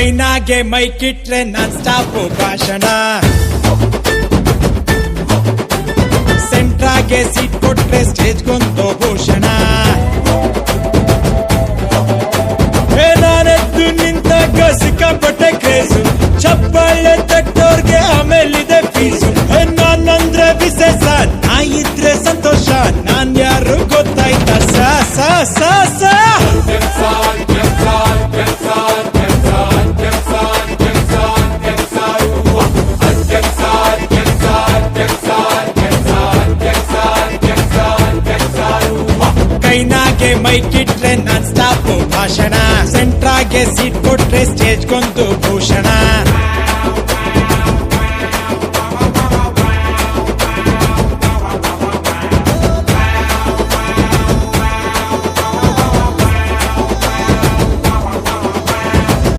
ಕೈನಾಗೆ ಮೈಕಿಟ್ರೆ non stop ಭಾಷಣ ಸೆಂಟ್ರಾಗೆ seat ಕೊಟ್ರೆ ಸ್ಟೇಜ್ಗೊಂದು ಭೂಷಣ ನಾನೆದ್ದು ನಿಂತಾಗ ಸಿಕ್ಕಾಪಟ್ಟೆ ಕ್ರೇಜು ಚಪ್ಪಾಳೆ ತಟ್ಟೋರ್ಗೆ ಆಮೇಲಿದೆ ಫೀಸು ನಾನಂದ್ರೆ ವಿಶೇಷ ನಾ ಇದ್ರೆ ಸಂತೋಷ ನಾನ್ ಯಾರು ಗೊತ್ತಾಯ್ತಾ ಸಾ ಸಾ ಸಾ ಸಾ ಕೈನಾಗೆ ಮೈಕಿಟ್ರೆ ನಾನ್ ಸ್ಟಾಪ್ ಭಾಷಣ ಸೆಂಟ್ರಾಗೆ ಸೀಟ್ ಕೊಟ್ರೆ ಸ್ಟೇಜ್ಗೊಂದು ಭೂಷಣ